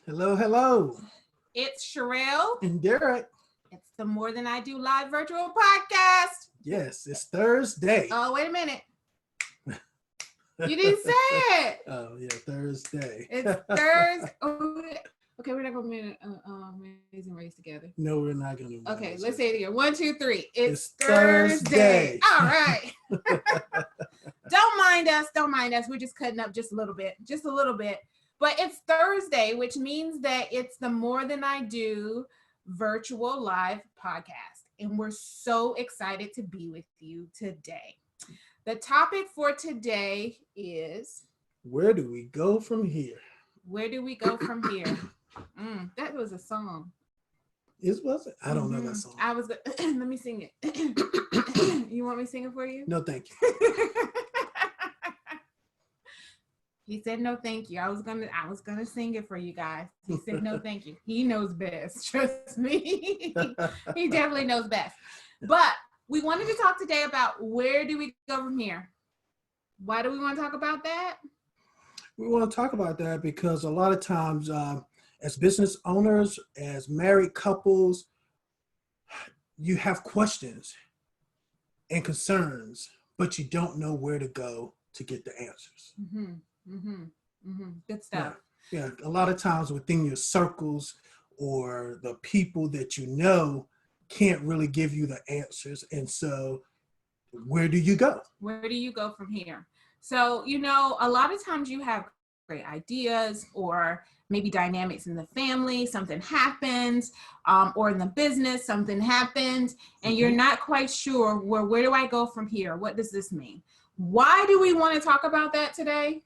Hello, hello. It's Sherelle. And Derek. It's the More Than I Do Live virtual podcast. Yes, it's Thursday. Oh, wait a minute. You didn't say it. Oh, yeah, Thursday. It's Thursday. Okay, we're not going to be Amazing Race together. No, we're not going to. Okay, let's say it again. 1, 2, 3. It's Thursday. All right. Don't mind us. Don't mind us. We're just cutting up just a little bit. Just a little bit. But it's Thursday, which means that it's the More Than I Do virtual live podcast. And we're so excited to be with you today. The topic for today is... Where do we go from here? Where do we go from here? That was a song. Was it? I don't know that song. I was... Let me sing it. You want me to sing it for you? No, thank you. He said no thank you. I was gonna sing it for you guys. He said no thank you. He knows best. Trust me. He definitely knows best. But we wanted to talk today about where do we go from here? Why do we want to talk about that? We want to talk about that because a lot of times as business owners, as married couples, you have questions and concerns, but you don't know where to go to get the answers. Good stuff. Yeah, a lot of times within your circles or the people that you know can't really give you the answers. And so where do you go? Where do you go from here? So, a lot of times you have great ideas or maybe dynamics in the family, something happens, or in the business, something happens, and you're not quite sure where do I go from here? What does this mean? Why do we want to talk about that today?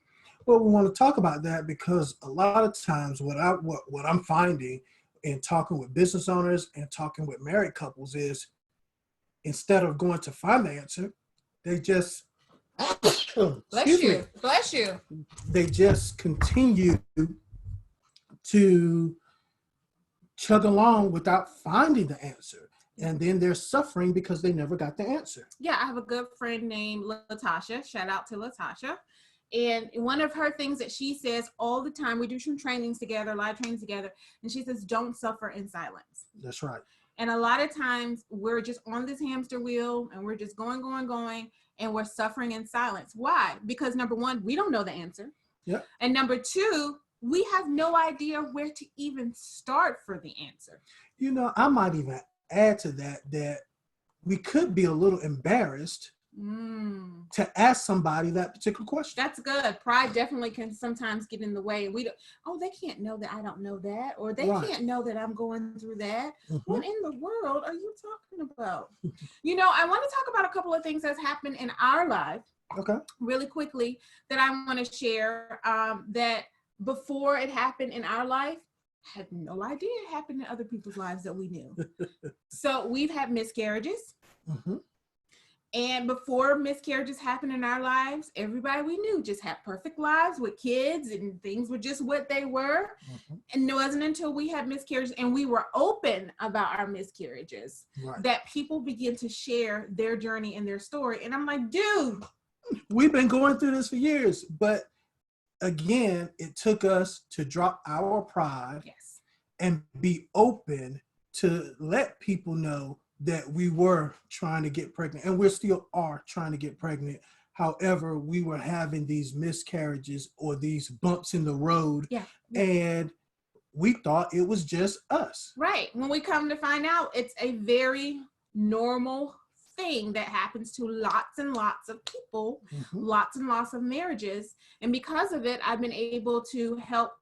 Well, we want to talk about that because a lot of times what I'm finding in talking with business owners and talking with married couples is instead of going to find the answer, they just Bless you. They just continue to chug along without finding the answer. And then they're suffering because they never got the answer. Yeah, I have a good friend named Latasha. Shout out to Latasha. And one of her things that she says all the time, we do some trainings together, live trainings together, and she says, don't suffer in silence. That's right. And a lot of times we're just on this hamster wheel and we're just going, and we're suffering in silence. Why? Because number one, we don't know the answer. Yep. And number two, we have no idea where to even start for the answer. I might even add to that we could be a little embarrassed to ask somebody that particular question. That's good. Pride definitely can sometimes get in the way. And they can't know that I don't know that, or they can't know that I'm going through that. What in the world are you talking about? I want to talk about a couple of things that's happened in our life. Okay. Really quickly that I want to share that before it happened in our life, had no idea it happened in other people's lives that we knew. So we've had miscarriages. And before miscarriages happened in our lives, everybody we knew just had perfect lives with kids and things were just what they were. And it wasn't until we had miscarriages and we were open about our miscarriages that people begin to share their journey and their story. And I'm like, dude, we've been going through this for years. But again, it took us to drop our pride and be open to let people know that we were trying to get pregnant, and we still are trying to get pregnant. However, we were having these miscarriages or these bumps in the road, and we thought it was just us. Right. When we come to find out, it's a very normal thing that happens to lots and lots of people, lots and lots of marriages. And because of it, I've been able to help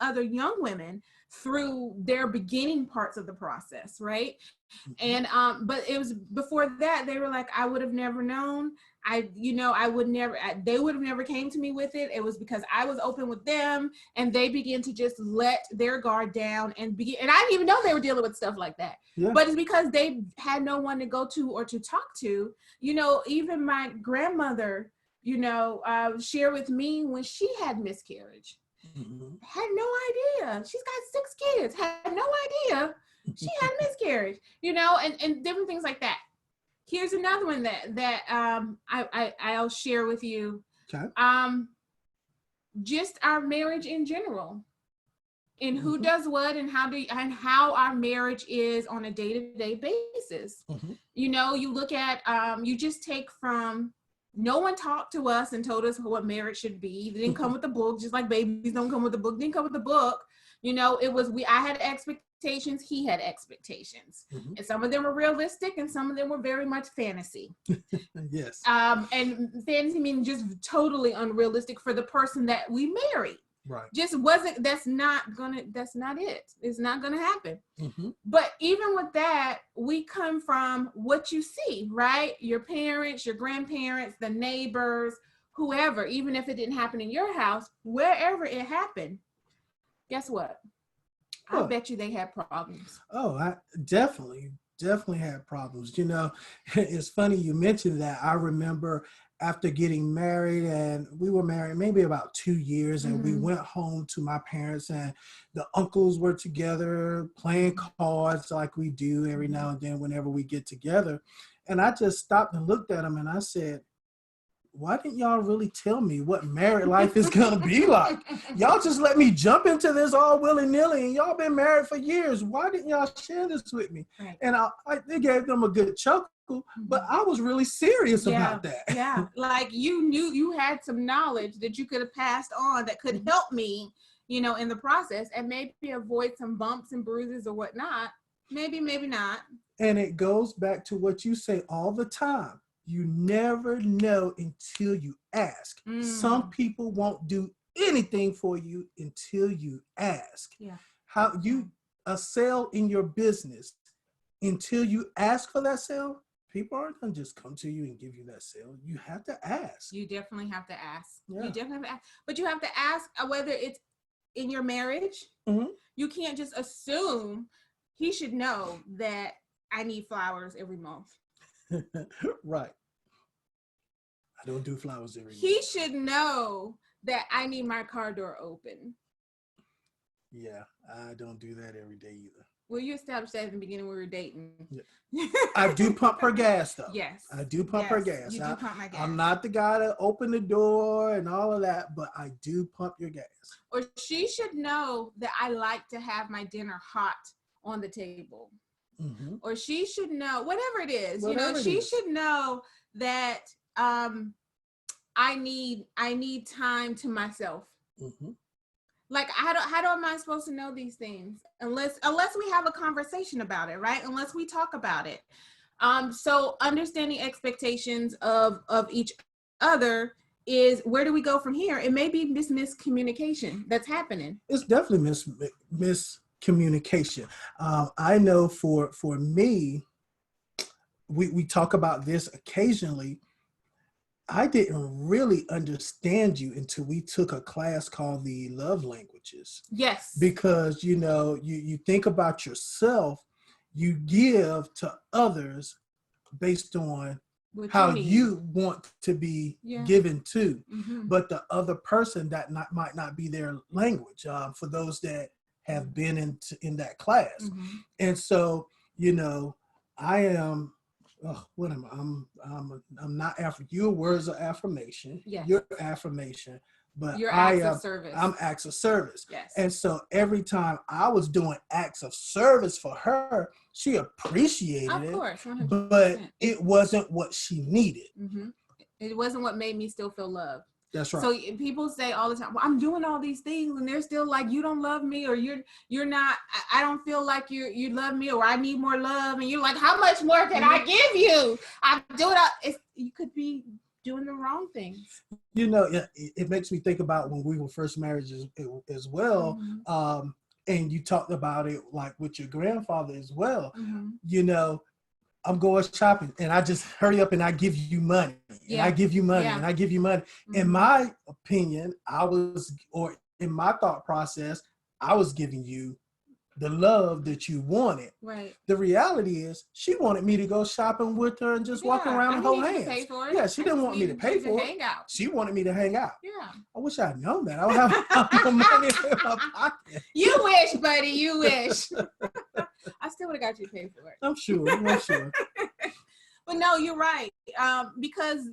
other young women through their beginning parts of the process, right? And but it was before that they were like, I would have never known. They would have never came to me with it. It was because I was open with them, and they began to just let their guard down and begin. And I didn't even know they were dealing with stuff like that. Yeah. But it's because they had no one to go to or to talk to. Even my grandmother, shared with me when she had miscarriage. Had no idea. She's got 6 kids. Had no idea she had miscarriage. And different things like that. Here's another one that I'll share with you. Okay. Just our marriage in general. and who does what and how our marriage is on a day-to-day basis. You know, you look at you just take from no one talked to us and told us what marriage should be. They didn't come with the book, just like babies don't come with the book. Didn't come with the book. You know, it was I had expectations, he had expectations. And some of them were realistic and some of them were very much fantasy. Yes. And fantasy meaning just totally unrealistic for the person that we married. Right. Just wasn't, that's not it. It's not gonna happen. But even with that, we come from what you see, right? Your parents, your grandparents, the neighbors, whoever, even if it didn't happen in your house, wherever it happened, guess what? I bet you they had problems. Oh, I definitely had problems. You know, it's funny you mentioned that. I remember after getting married, and we were married maybe about 2 years, and we went home to my parents, and the uncles were together playing cards like we do every now and then whenever we get together. And I just stopped and looked at them and I said, why didn't y'all really tell me what married life is going to be like? Y'all just let me jump into this all willy-nilly, and y'all been married for years. Why didn't y'all share this with me? Right. And they gave them a good chuckle, but I was really serious about that. Yeah, like you knew you had some knowledge that you could have passed on that could help me, you know, in the process, and maybe avoid some bumps and bruises or whatnot. Maybe not. And it goes back to what you say all the time. You never know until you ask. Some people won't do anything for you until you ask. Yeah. A sale in your business, until you ask for that sale, people aren't going to just come to you and give you that sale. You have to ask. You definitely have to ask. Yeah. You definitely have to ask. But you have to ask whether it's in your marriage. You can't just assume he should know that I need flowers every month. Right. I don't do flowers every month. He should know that I need my car door open. Yeah, I don't do that every day either. Well, you established that in the beginning when we were dating. Yeah. I do pump her gas, though. Yes. I do pump her gas. You do pump my gas. I'm not the guy to open the door and all of that, but I do pump your gas. Or she should know that I like to have my dinner hot on the table. Or she should know, whatever it is, she should know that I need time to myself. Like, how am I supposed to know these things unless we have a conversation about it, right? Unless we talk about it. So understanding expectations of each other is, where do we go from here? It may be miscommunication that's happening. It's definitely miscommunication. I know for me, we talk about this occasionally. I didn't really understand you until we took a class called the Love Languages. Yes. Because, you think about yourself, you give to others based on how you want to be given to. But the other person, that might not be their language, for those that have been in that class. And so, I am, what am I? I'm not your words of affirmation. Yes. Your affirmation, but your acts of service. I'm acts of service. Yes. And so every time I was doing acts of service for her, she appreciated it. Of course, 100%. But it wasn't what she needed. It wasn't what made me still feel loved. That's right. So people say all the time, well, I'm doing all these things, and they're still like, you don't love me, or you're not, I don't feel like you love me, or I need more love. And you're like, how much more can I give you? I'm doing you could be doing the wrong things. It makes me think about when we were first married as well. And you talked about it like with your grandfather as well. I'm going shopping and I just hurry up and I give you money. And I give you money and I give you money. In my opinion, in my thought process, I was giving you the love that you wanted. Right. The reality is she wanted me to go shopping with her and just walk around and hold hands. Pay for it. Yeah, she didn't want me to pay for it. Hang out. She wanted me to hang out. Yeah. I wish I'd known that. I would have no money in my pocket. You wish, buddy. You wish. I still would have got you to pay for it. I'm sure. But no, you're right. Because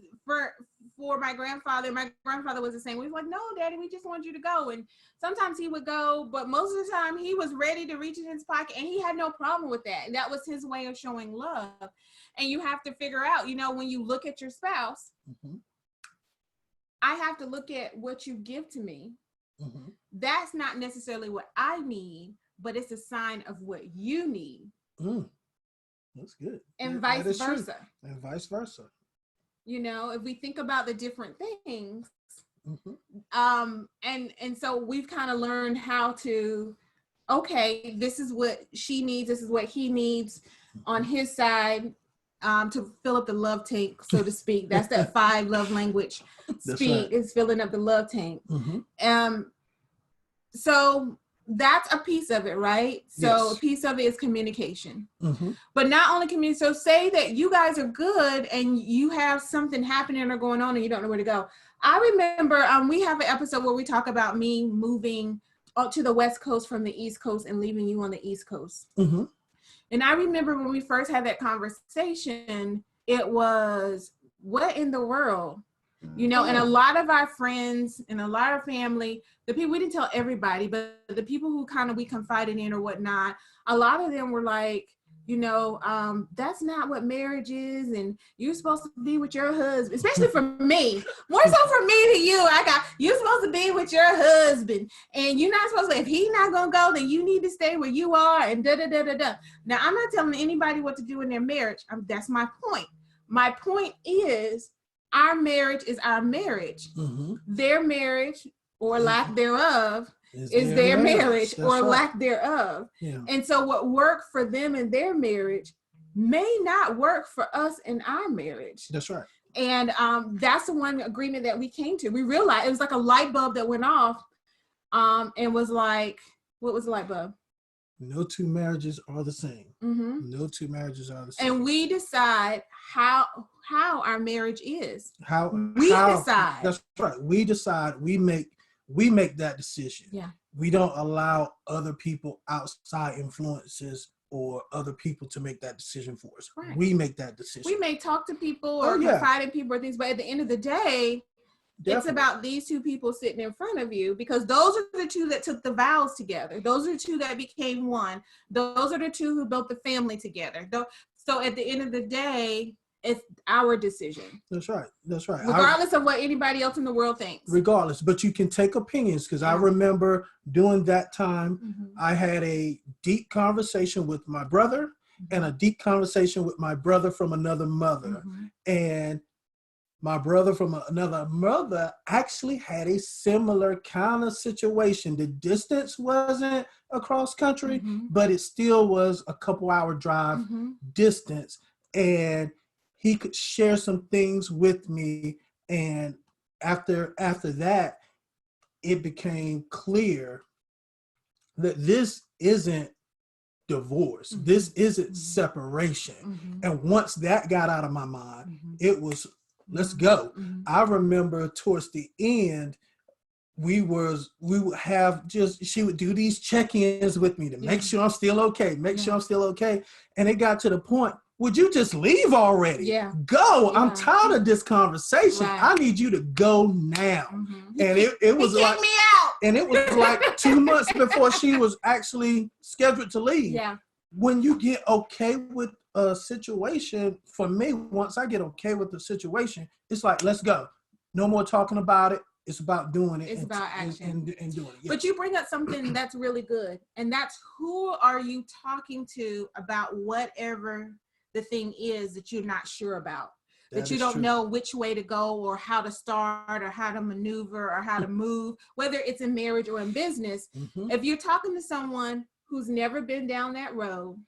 for my grandfather. My grandfather was the same. We was like, no, Daddy, we just want you to go. And sometimes he would go, but most of the time he was ready to reach in his pocket, and he had no problem with that. And that was his way of showing love. And you have to figure out, when you look at your spouse, I have to look at what you give to me. That's not necessarily what I need, but it's a sign of what you need. That's good. And vice versa. True. And vice versa. If we think about the different things, and so we've kind of learned how to, okay, this is what she needs, this is what he needs on his side, to fill up the love tank, so to speak. That's that 5 love language speak, is filling up the love tank. So that's a piece of it, right? So a piece of it is communication. But not only communication. So say that you guys are good and you have something happening or going on and you don't know where to go. I remember we have an episode where we talk about me moving up to the West Coast from the East Coast and leaving you on the East Coast. And I remember when we first had that conversation, it was, what in the world? And a lot of our friends and a lot of family, the people, we didn't tell everybody, but the people who kind of we confided in or whatnot, a lot of them were like, that's not what marriage is, and you're supposed to be with your husband, especially for me, more so for me than you. You're supposed to be with your husband, and you're not supposed to, if he's not gonna go, then you need to stay where you are, and da-da-da-da-da. Now, I'm not telling anybody what to do in their marriage. That's my point. My point is, our marriage is our marriage. Their marriage or lack thereof is their marriage or lack thereof. And so what worked for them in their marriage may not work for us in our marriage. That's right. And that's the one agreement that we came to. We realized it was like a light bulb that went off, and was like, what was the light bulb? No two marriages are the same. No two marriages are the same. And we decide how our marriage is. We decide. That's right. We decide. We make that decision. We don't allow other people, outside influences or other people, to make that decision for us. Right. We make that decision. We may talk to people or confide in people or things, but at the end of the day, it's about these two people sitting in front of you, because those are the two that took the vows together. Those are the two that became one. Those are the two who built the family together. So at the end of the day, it's our decision. That's right. Regardless of what anybody else in the world thinks. Regardless, but you can take opinions, because I remember during that time, I had a deep conversation with my brother and a deep conversation with my brother from another mother. And my brother from another mother actually had a similar kind of situation. The distance wasn't across country, but it still was a couple-hour drive distance. And he could share some things with me. And after that, it became clear that this isn't divorce. This isn't separation. And once that got out of my mind, it was, let's go. I remember towards the end, we would have she would do these check-ins with me to make sure I'm still okay, sure I'm still okay. And it got to the point, would you just leave already? Go. I'm tired of this conversation. I need you to go now. And it was like, me out. And it was like 2 months before she was actually scheduled to leave. When you get okay with a situation, for me, once I get okay with the situation, it's like, let's go. No more talking about it. It's about doing it. It's about action. And doing it. But you bring up something that's really good. And that's, who are you talking to about whatever the thing is that you're not sure about? That you don't know which way to go or how to start or how to maneuver or how to move, whether it's in marriage or in business. If you're talking to someone who's never been down that road,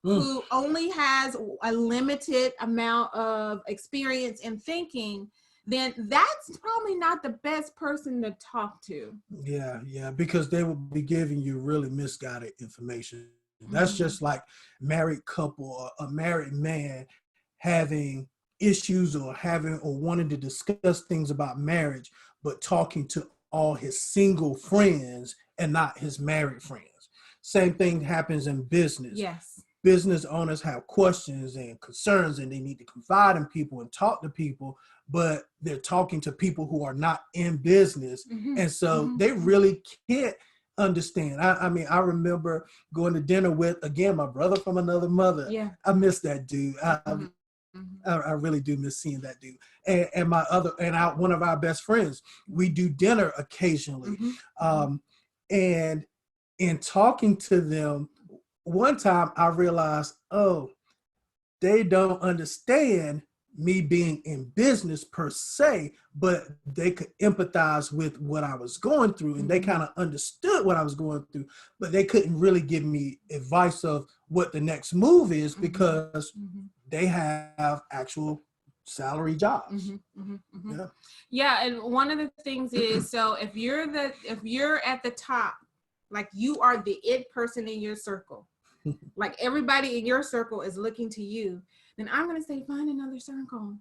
who only has a limited amount of experience in thinking, then that's probably not the best person to talk to. Yeah, because they will be giving you really misguided information. That's just like married couple or a married man having issues or wanting to discuss things about marriage, but talking to all his single friends and not his married friends. Same thing happens in business. Yes. Business owners have questions and concerns, and they need to confide in people and talk to people, but they're talking to people who are not in business. And so they really can't understand. I mean, I remember going to dinner with, again, my brother from another mother. Yeah. I miss that dude. I really do miss seeing that dude. And my other, one of our best friends, we do dinner occasionally. And in talking to them, one time I realized, oh, they don't understand me being in business per se, but they could empathize with what I was going through, and they kind of understood what I was going through, but they couldn't really give me advice of what the next move is because they have actual salary jobs. Yeah, and one of the things is, so if you're at the top, like you are the it person in your circle, like everybody in your circle is looking to you, then I'm going to say, find another circle.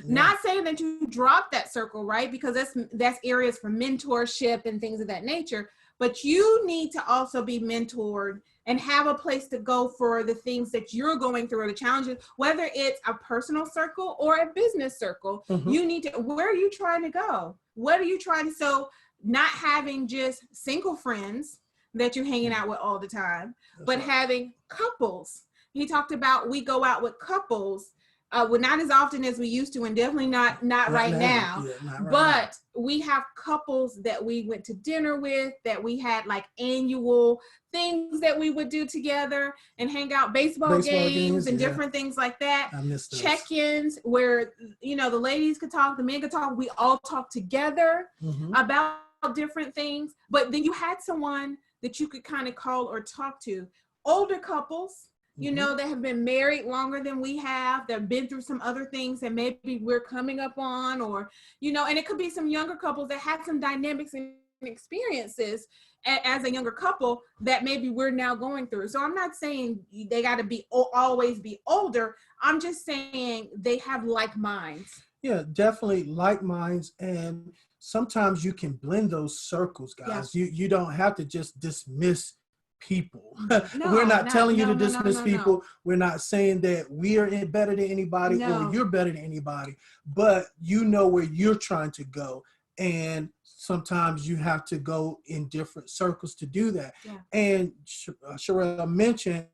Not saying that you drop that circle, right? Because that's areas for mentorship and things of that nature, but you need to also be mentored and have a place to go for the things that you're going through or the challenges, whether it's a personal circle or a business circle. You need to, where are you trying to go? What are you trying to, so not having just single friends that you're hanging out with all the time, but having couples. He talked about, we go out with couples, well, not as often as we used to, and definitely not right now. But we have couples that we went to dinner with, that we had like annual things that we would do together and hang out, baseball games and different things like that. Check-ins where, you know, the ladies could talk, the men could talk, we all talk together about different things. But then you had someone that you could kind of call or talk to. Older couples, you know, that have been married longer than we have, that have been through some other things that maybe we're coming up on, or, you know, and it could be some younger couples that had some dynamics and experiences as a younger couple that maybe we're now going through. So I'm not saying they got to be always be older. I'm just saying they have like minds. Yeah, definitely like minds. And sometimes you can blend those circles, guys. You don't have to just dismiss people. We're not telling you to dismiss people. We're not saying that we are better than anybody or you're better than anybody, but you know where you're trying to go. And sometimes you have to go in different circles to do that. And Sherelle mentioned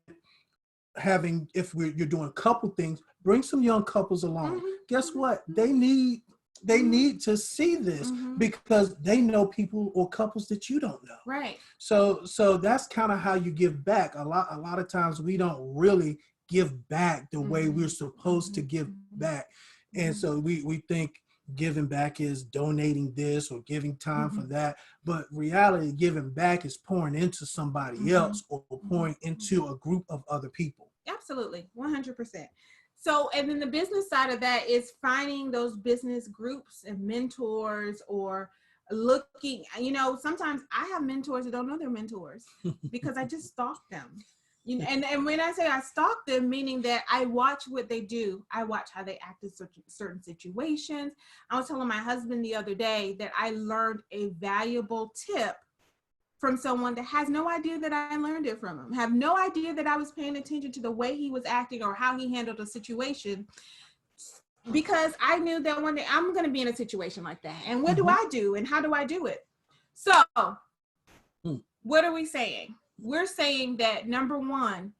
having, if you're doing couple things, bring some young couples along. Guess what? They need to see this because they know people or couples that you don't know. Right. So that's kind of how you give back. A lot of times we don't really give back the way we're supposed to give back. And so we think giving back is donating this or giving time for that. But reality, giving back is pouring into somebody else or pouring into a group of other people. Absolutely. 100%. So, and then the business side of that is finding those business groups and mentors, or looking, you know, sometimes I have mentors that don't know they're mentors because I just stalk them. You know, and when I say I stalk them, meaning that I watch what they do. I watch how they act in certain situations. I was telling my husband the other day that I learned a valuable tip from someone that has no idea that I learned it from him, have no idea that I was paying attention to the way he was acting or how he handled a situation, because I knew that one day I'm going to be in a situation like that. And what do I do and how do I do it? So what are we saying? We're saying that, number one,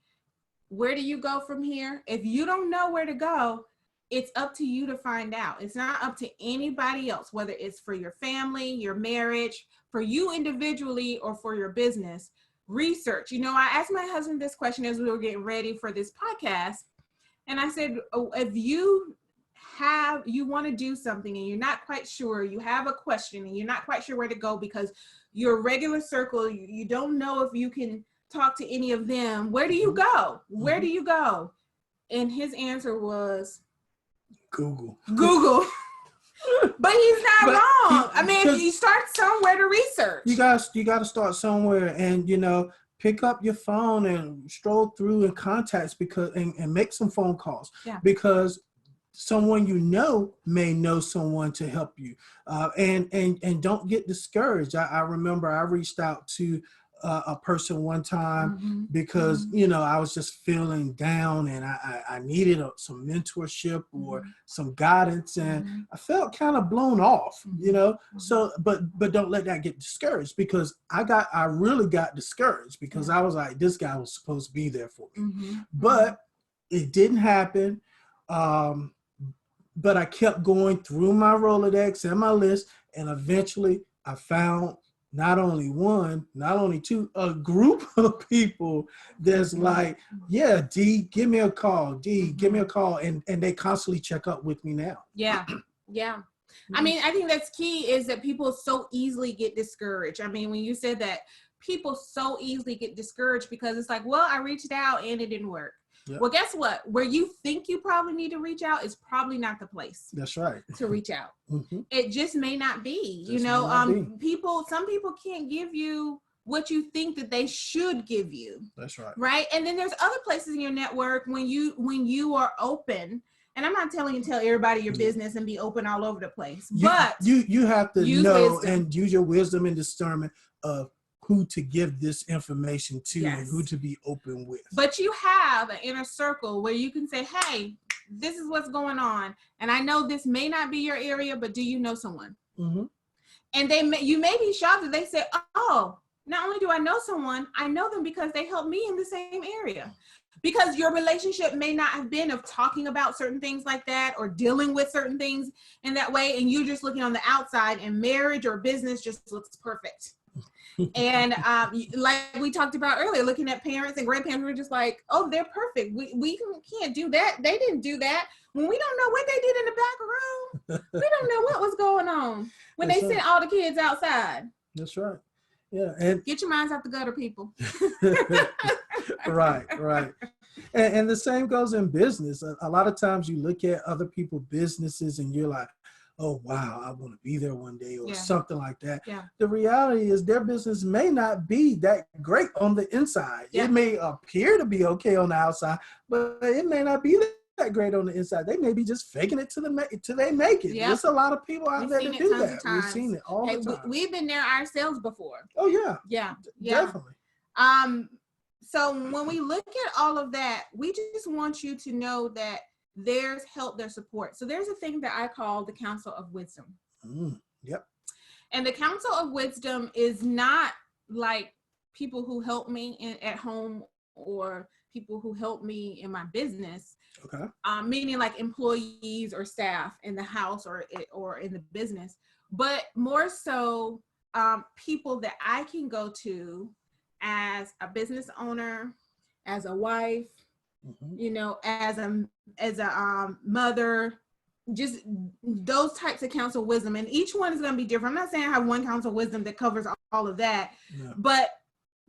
where do you go from here? If you don't know where to go, it's up to you to find out. It's not up to anybody else, whether it's for your family, your marriage, for you individually, or for your business. Research. You know, I asked my husband this question as we were getting ready for this podcast. And I said, if you want to do something and you're not quite sure, you have a question and you're not quite sure where to go because your regular circle, you don't know if you can talk to any of them, where do you go? Where do you go? And his answer was Google. But he's not wrong. I mean, you start somewhere to research. You got to start somewhere, and, you know, pick up your phone and stroll through and contacts and make some phone calls because someone you know may know someone to help you, and don't get discouraged. I remember I reached out to a person one time Mm-hmm. because, Mm-hmm. you know, I was just feeling down and I needed some mentorship or Mm-hmm. some guidance, and Mm-hmm. I felt kind of blown off, Mm-hmm. you know. Mm-hmm. So, but don't let that get discouraged, because I really got discouraged because I was like, this guy was supposed to be there for me, Mm-hmm. but it didn't happen. But I kept going through my Rolodex and my list, and eventually I found not only one, not only two, a group of people that's like, yeah, D, give me a call. D, give me a call. And they constantly check up with me now. Yeah. Yeah. I mean, I think that's key, is that people so easily get discouraged. I mean, when you said that, people so easily get discouraged because it's like, well, I reached out and it didn't work. Yep. Well, guess what? Where you think you probably need to reach out is probably not the place. That's right. To reach out. Mm-hmm. It just may not be. Just some people can't give you what you think that they should give you. That's right. Right? And then there's other places in your network when you are open. And I'm not telling you to tell everybody your business and be open all over the place. But you have to know wisdom. And use your wisdom and discernment of who to give this information to, yes, and who to be open with. But you have an inner circle where you can say, hey, this is what's going on. And I know this may not be your area, but do you know someone? Mm-hmm. And you may be shocked that they say, oh, not only do I know someone, I know them because they helped me in the same area. Because your relationship may not have been of talking about certain things like that or dealing with certain things in that way. And you're just looking on the outside, and marriage or business just looks perfect. And like we talked about earlier, looking at parents and grandparents, we're just like, oh, they're perfect. We can't do that. They didn't do that. When we don't know what they did in the back room, we don't know what was going on when That's they right. sent all the kids outside. That's right. Yeah. And get your minds out the gutter, people. Right. And the same goes in business. A lot of times you look at other people's businesses and you're like, oh, wow, I want to be there one day, or something like that. Yeah. The reality is their business may not be that great on the inside. Yeah. It may appear to be okay on the outside, but it may not be that great on the inside. They may be just faking it till they make it. Yep. There's a lot of people out there that do that. We've seen it all the time. We've been there ourselves before. Oh, yeah. Yeah. Definitely. So when we look at all of that, we just want you to know that there's help, there's support. So there's a thing that I call the Council of Wisdom. Yep. And the Council of Wisdom is not like people who help me at home or people who help me in my business. Okay. Meaning like employees or staff in the house or in the business, but more so people that I can go to as a business owner, as a wife, you know, as a mother, just those types of counsel wisdom. And each one is going to be different. I'm not saying I have one counsel wisdom that covers all of that, but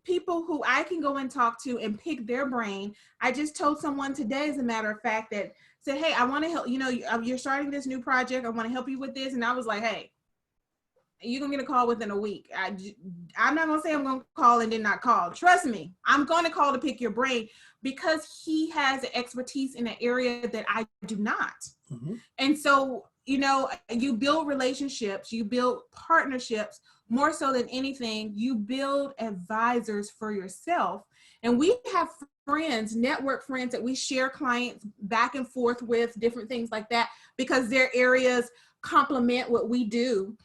people who I can go and talk to and pick their brain. I just told someone today, as a matter of fact, that said, hey, I want to help, you know, you're starting this new project. I want to help you with this. And I was like, hey, you're going to get a call within a week. I'm not going to say I'm going to call and then not call. Trust me, I'm going to call to pick your brain because he has expertise in an area that I do not. And so, you know, you build relationships, you build partnerships. More so than anything, you build advisors for yourself. And we have friends, network friends that we share clients back and forth with, different things like that, because their areas complement what we do.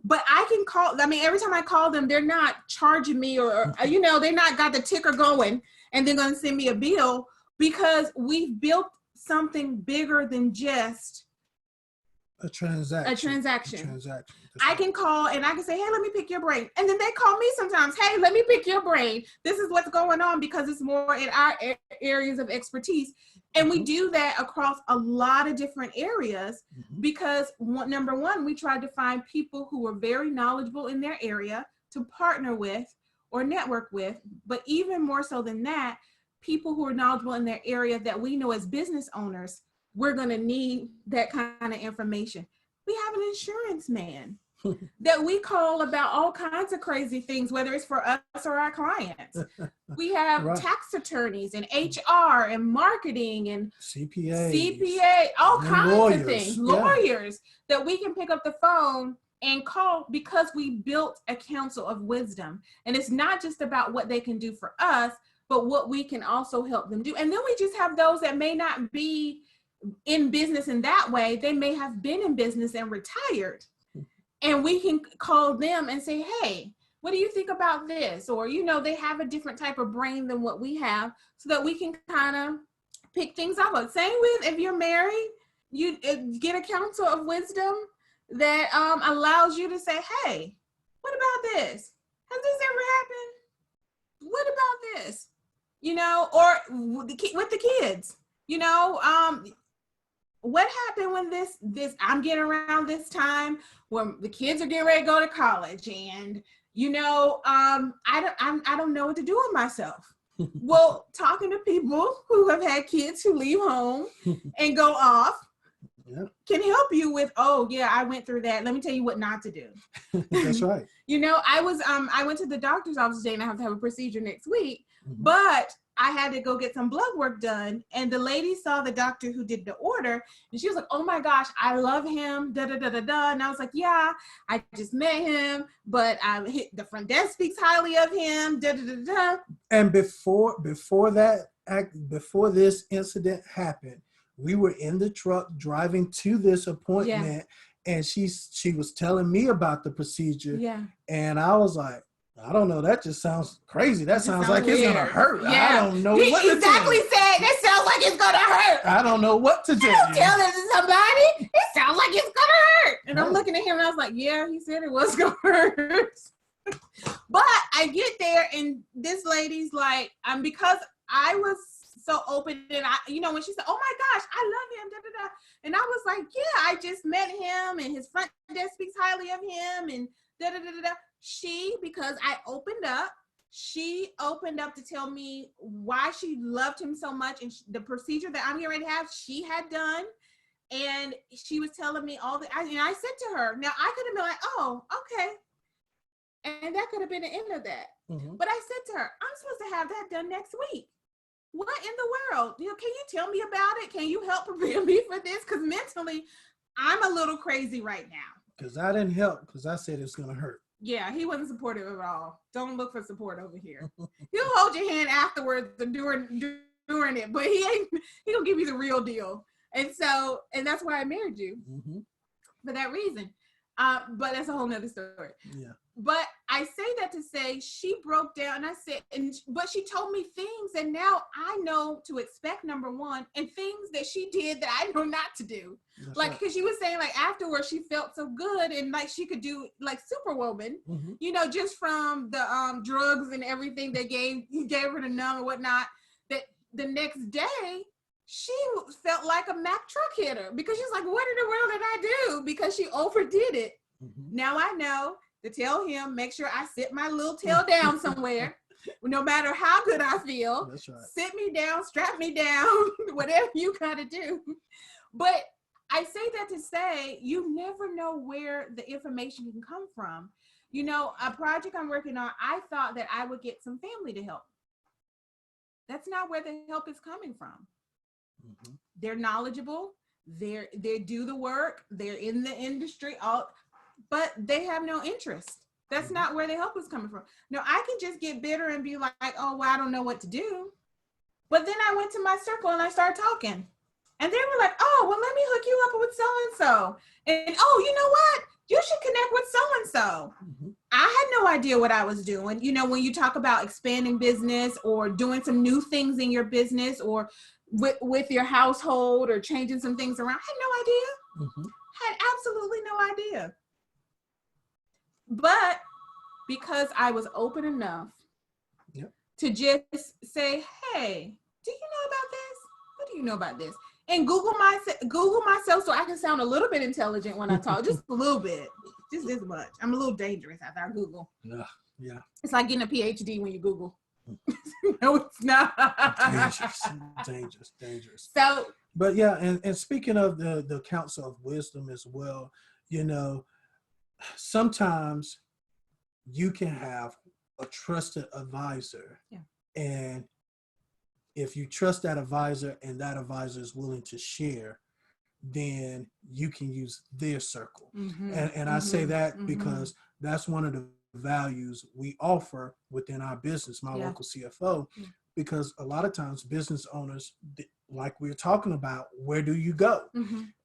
But I can call, I mean, every time I call them, they're not charging me or you know, they're not got the ticker going and they're going to send me a bill, because we've built something bigger than just a transaction. I can call and I can say, hey, let me pick your brain. And then they call me sometimes, hey, let me pick your brain. This is what's going on, because it's more in our areas of expertise. And we do that across a lot of different areas because number one, we tried to find people who were very knowledgeable in their area to partner with or network with. But even more so than that, people who are knowledgeable in their area that we know as business owners, we're going to need that kind of information. We have an insurance man that we call about all kinds of crazy things, whether it's for us or our clients. We have tax attorneys and HR and marketing and CPA, all kinds of things, lawyers that we can pick up the phone and call because we built a council of wisdom. And it's not just about what they can do for us, but what we can also help them do. And then we just have those that may not be in business in that way. They may have been in business and retired. And we can call them and say, hey, what do you think about this? Or, you know, they have a different type of brain than what we have, so that we can kind of pick things up. Same with if you're married, you get a council of wisdom that allows you to say, hey, what about this? Has this ever happened? What about this? You know, or with the kids, you know, what happened when this I'm getting around this time when the kids are getting ready to go to college, and you know, I don't know what to do with myself. Well, talking to people who have had kids who leave home and go off can help you with, oh yeah, I went through that. Let me tell you what not to do. That's right. You know, I went to the doctor's office today and I have to have a procedure next week, but I had to go get some blood work done. And the lady saw the doctor who did the order, and she was like, oh my gosh, I love him, da da da da da. And I was like, yeah, I just met him, but the front desk speaks highly of him, da da da da. And before this incident happened, we were in the truck driving to this appointment, and she was telling me about the procedure. Yeah. And I was like, I don't know. That just sounds crazy. That sounds like weird. It's gonna hurt. Yeah. I don't know He what to exactly do. said that sounds like it's gonna hurt. I don't know what to do. Don't tell it to somebody. It sounds like it's gonna hurt. And I'm looking at him and I was like, yeah, he said it was gonna hurt. But I get there and this lady's like, because I was so open, and I, you know, when she said, oh my gosh, I love him, da da da. And I was like, yeah, I just met him and his front desk speaks highly of him and da da da da da. Because I opened up, she opened up to tell me why she loved him so much, and the procedure that I'm getting ready to have, she had done. And she was telling me all and I said to her, now I could have been like, oh, okay. And that could have been the end of that. But I said to her, I'm supposed to have that done next week. What in the world? You know, can you tell me about it? Can you help prepare me for this? Because mentally, I'm a little crazy right now. Because I didn't help, because I said it's going to hurt. Yeah, he wasn't supportive at all. Don't look for support over here. He'll hold your hand afterwards and during it, but he'll give you the real deal. And that's why I married you for that reason. But that's a whole nother story. Yeah. But I say that to say she broke down, and I said, but she told me things, and now I know to expect, number one, and things that she did that I know not to do. That's like, because she was saying, like, afterwards she felt so good, and like she could do like Superwoman, you know, just from the drugs and everything they gave her to numb and whatnot. That the next day she felt like a Mack truck hitter, because she's like, what in the world did I do? Because she overdid it. Now I know to tell him, make sure I sit my little tail down somewhere, no matter how good I feel. That's right. Sit me down, strap me down, whatever you gotta do. But I say that to say, you never know where the information can come from. You know, a project I'm working on, I thought that I would get some family to help. That's not where the help is coming from. They're knowledgeable, they do the work, they're in the industry, but they have no interest. That's not where the help is coming from. No, I can just get bitter and be like, oh, well, I don't know what to do. But then I went to my circle and I started talking. And they were like, oh, well, let me hook you up with so-and-so. And, oh, you know what? You should connect with so-and-so. I had no idea what I was doing. You know, when you talk about expanding business or doing some new things in your business or with your household or changing some things around, I had no idea. Had absolutely no idea. But because I was open enough to just say, hey, do you know about this? What do you know about this? And Google myself so I can sound a little bit intelligent when I talk, just a little bit, just this much. I'm a little dangerous after I Google. Yeah. It's like getting a PhD when you Google. No, it's not. Dangerous. So, but yeah, and speaking of the counsel of wisdom as well, you know, sometimes you can have a trusted advisor, and if you trust that advisor and that advisor is willing to share, then you can use their circle. Mm-hmm. And I say that because that's one of the values we offer within our business, My Local CFO, because a lot of times business owners, like we're talking about, where do you go?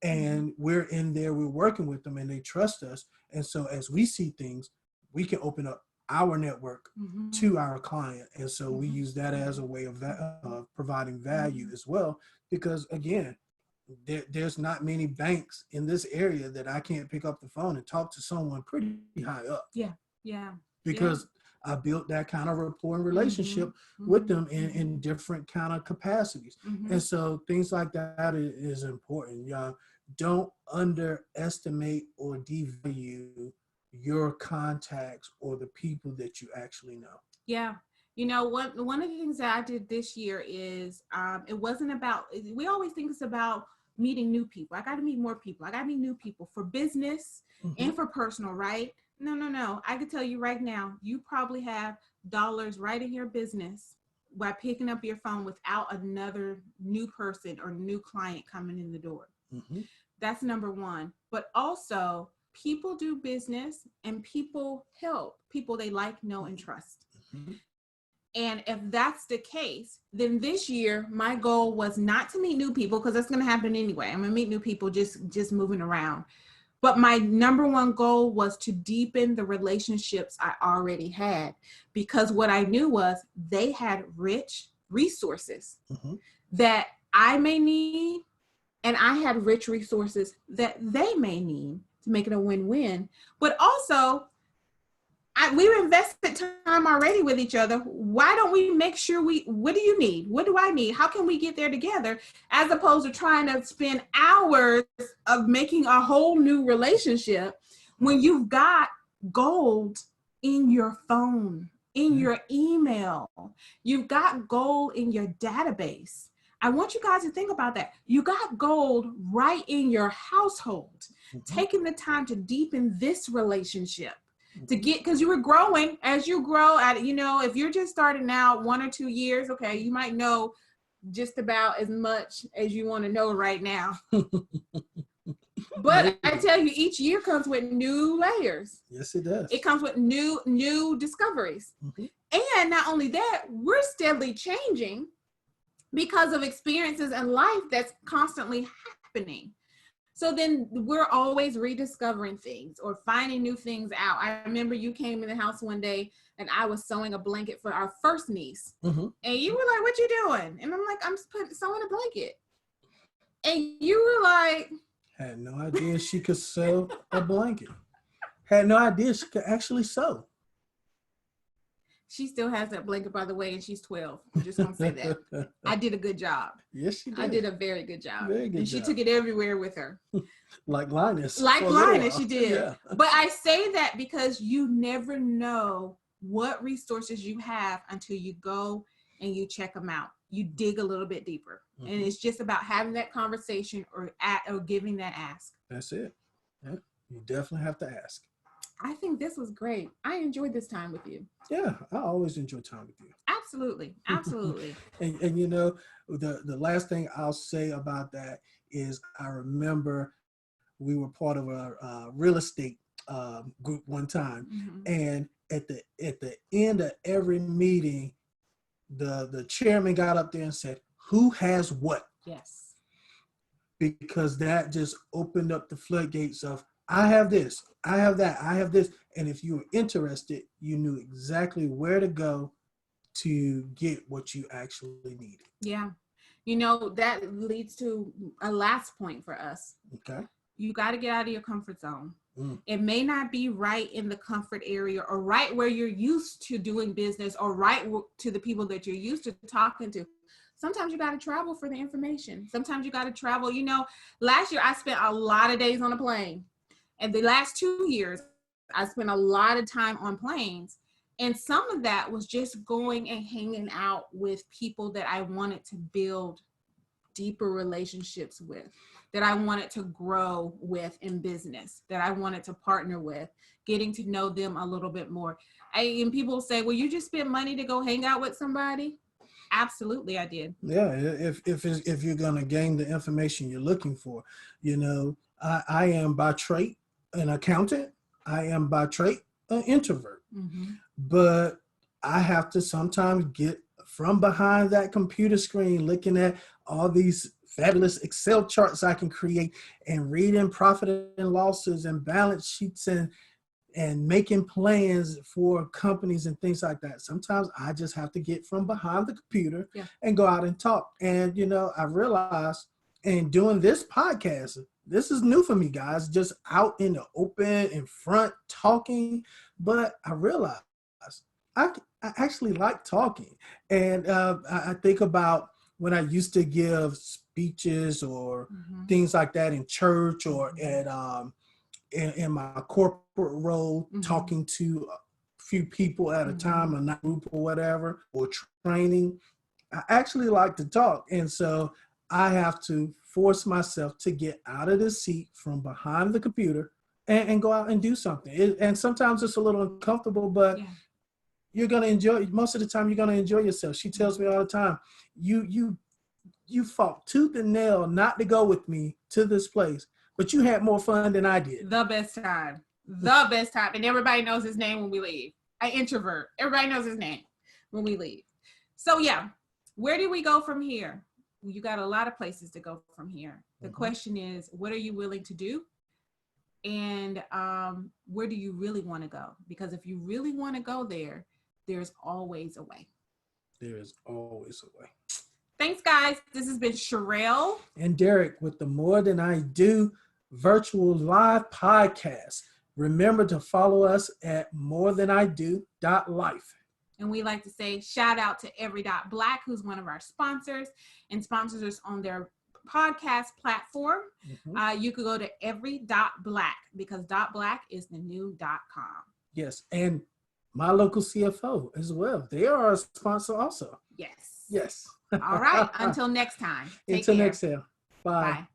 And we're in there, we're working with them, and they trust us. And so as we see things, we can open up our network to our client. And so we use that as a way of providing value as well, because again, there's not many banks in this area that I can't pick up the phone and talk to someone pretty high up. Because I built that kind of rapport and relationship with them in different kind of capacities. And so things like that is important. Y'all don't underestimate or devalue your contacts or the people that you actually know. Yeah. You know, one of the things that I did this year is it wasn't about, we always think it's about meeting new people. I got to meet more people. I got to meet new people for business and for personal, right? No. I can tell you right now, you probably have dollars right in your business by picking up your phone without another new person or new client coming in the door. That's number one. But also, people do business and people help people they like, know, and trust. And if that's the case, then this year, my goal was not to meet new people, because that's going to happen anyway. I'm going to meet new people just moving around. But my number one goal was to deepen the relationships I already had, because what I knew was they had rich resources that I may need, and I had rich resources that they may need to make it a win-win. But also, we've invested time already with each other. Why don't we make sure what do you need? What do I need? How can we get there together? As opposed to trying to spend hours of making a whole new relationship when you've got gold in your phone, in your email. You've got gold in your database. I want you guys to think about that. You got gold right in your household. Taking the time to deepen this relationship. Because you were growing. As you grow at, if you're just starting out 1 or 2 years, okay, you might know just about as much as you want to know right now. But I tell you, each year comes with new layers. Yes, it does. It comes with new discoveries. And not only that, we're steadily changing because of experiences in life that's constantly happening. So then we're always rediscovering things or finding new things out. I remember you came in the house one day and I was sewing a blanket for our first niece. And you were like, what you doing? And I'm like, I'm sewing a blanket. And you were like. Had no idea she could sew a blanket. Had no idea she could actually sew. She still has that blanket, by the way, and she's 12. I'm just going to say that. I did a good job. Yes, she did. I did a very good job. Very good and she job. took it everywhere with her. Like Linus. Like Linus, she did. Yeah. But I say that because you never know what resources you have until you go and you check them out. You dig a little bit deeper. And it's just about having that conversation or giving that ask. That's it. Yeah. You definitely have to ask. I think this was great. I enjoyed this time with you. Yeah, I always enjoy time with you. Absolutely. and the last thing I'll say about that is I remember we were part of a real estate group one time, and at the end of every meeting, the chairman got up there and said, "Who has what?" Yes. Because that just opened up the floodgates of, I have this, I have that, I have this. And if you were interested, you knew exactly where to go to get what you actually needed. Yeah. That leads to a last point for us. Okay. You got to get out of your comfort zone. It may not be right in the comfort area or right where you're used to doing business or right to the people that you're used to talking to. Sometimes you got to travel for the information. Sometimes you got to travel. Last year I spent a lot of days on a plane. And the last 2 years, I spent a lot of time on planes. And some of that was just going and hanging out with people that I wanted to build deeper relationships with, that I wanted to grow with in business, that I wanted to partner with, getting to know them a little bit more. And people say, well, you just spent money to go hang out with somebody? Absolutely, I did. Yeah, if you're gonna gain the information you're looking for, I am by trade an accountant. I am by trade an introvert, but I have to sometimes get from behind that computer screen, looking at all these fabulous Excel charts I can create and reading profit and losses and balance sheets and making plans for companies and things like that. Sometimes I just have to get from behind the computer and go out and talk. And, I realized in doing this podcast, this is new for me, guys, just out in the open, in front, talking. But I realized I actually like talking. And I think about when I used to give speeches or things like that in church or at in my corporate role, talking to a few people at a time, a group or whatever, or training. I actually like to talk. And so I have to force myself to get out of the seat from behind the computer and go out and do something. And sometimes it's a little uncomfortable, but you're going to enjoy it. Most of the time, you're going to enjoy yourself. She tells me all the time, you fought tooth and nail not to go with me to this place, but you had more fun than I did. The best time. The best time. And everybody knows his name when we leave. An introvert. Everybody knows his name when we leave. So yeah, where do we go from here? You got a lot of places to go from here. The question is, what are you willing to do? And where do you really want to go? Because if you really want to go there, there's always a way. There is always a way. Thanks, guys. This has been Sherelle and Derek with the More Than I Do virtual live podcast. Remember to follow us at morethanIdo.life. And we like to say shout out to Every.Black, who's one of our sponsors and sponsors us on their podcast platform. You could go to Every.Black because .black is the new .com. Yes, and my local CFO as well. They are a sponsor also. Yes. Yes. All right. Until next time. Until next time. Bye. Bye.